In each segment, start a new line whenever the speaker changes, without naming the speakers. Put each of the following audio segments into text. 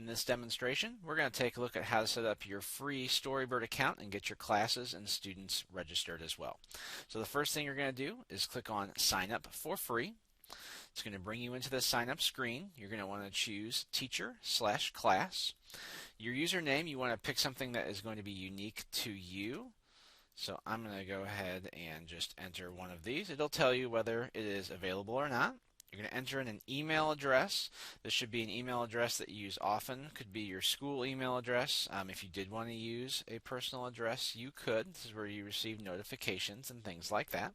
In this demonstration, we're going to take a look at how to set up your free Storybird account and get your classes and students registered as well. So the first thing you're going to do is click on Sign Up for Free. It's going to bring you into the sign up screen. You're going to want to choose teacher/class. Your username, you want to pick something that is going to be unique to you. So I'm going to go ahead and just enter one of these. It'll tell you whether it is available or not. You're going to enter in an email address. This should be an email address that you use often. Could be your school email address. If you did want to use a personal address, you could. This is where you receive notifications and things like that.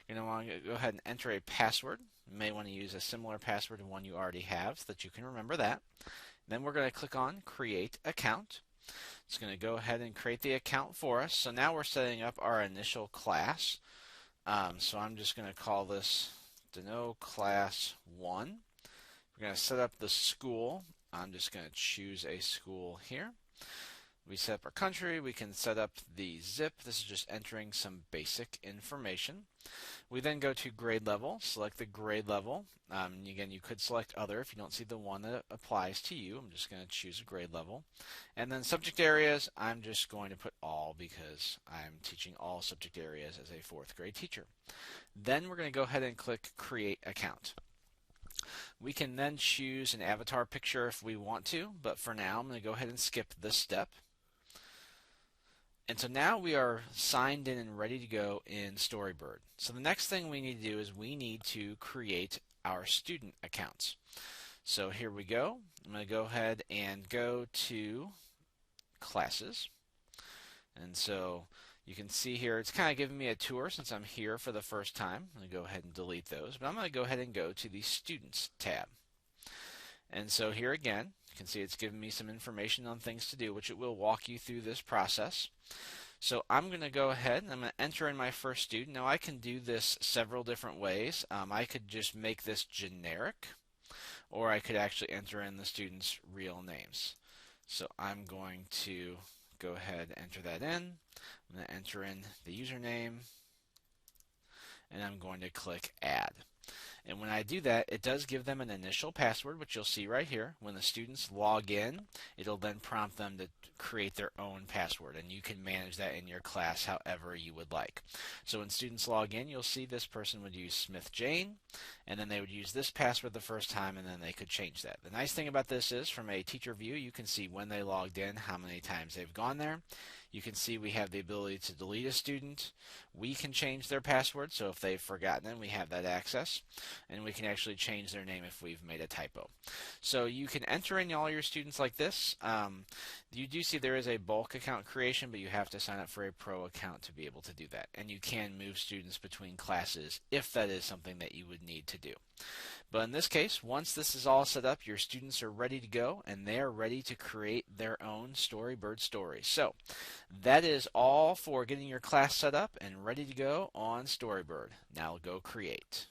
You're going to want to go ahead and enter a password. You may want to use a similar password to one you already have so that you can remember that. Then we're going to click on Create Account. It's going to go ahead and create the account for us. So now we're setting up our initial class. So I'm just going to call this Deno Class 1. We're going to set up the school. I'm just going to choose a school here. We set up our country. We can set up the zip. This is just entering some basic information. We then go to grade level. Select the grade level. Again, you could select other if you don't see the one that applies to you. I'm just going to choose a grade level. And then subject areas, I'm just going to put all because I'm teaching all subject areas as a 4th grade teacher. Then we're going to go ahead and click Create Account. We can then choose an avatar picture if we want to, but for now I'm going to go ahead and skip this step. And so now we are signed in and ready to go in Storybird. So the next thing we need to do is we need to create our student accounts. So here we go. I'm going to go ahead and go to Classes. And so you can see here it's kind of giving me a tour since I'm here for the first time. I'm going to go ahead and delete those. But I'm going to go ahead and go to the Students tab. And so here again, you can see it's giving me some information on things to do, which it will walk you through this process. So I'm going to go ahead and I'm going to enter in my first student. Now I can do this several different ways. I could just make this generic, or I could actually enter in the student's real names. So I'm going to go ahead and enter that in. I'm going to enter in the username, and I'm going to click Add. And when I do that, it does give them an initial password, which you'll see right here. When the students log in, it'll then prompt them to create their own password, and you can manage that in your class however you would like. So when students log in, you'll see this person would use Smith Jane, and then they would use this password the first time, and then they could change that. The nice thing about this is, from a teacher view, you can see when they logged in, how many times they've gone there. You can see we have the ability to delete a student. We can change their password, so if they've forgotten it, we have that access. And we can actually change their name if we've made a typo. So you can enter in all your students like this. You do see there is a bulk account creation, but you have to sign up for a pro account to be able to do that. And you can move students between classes if that is something that you would need to do. But in this case, once this is all set up, your students are ready to go, and they are ready to create their own Storybird stories. So that is all for getting your class set up and ready to go on Storybird. Now go create.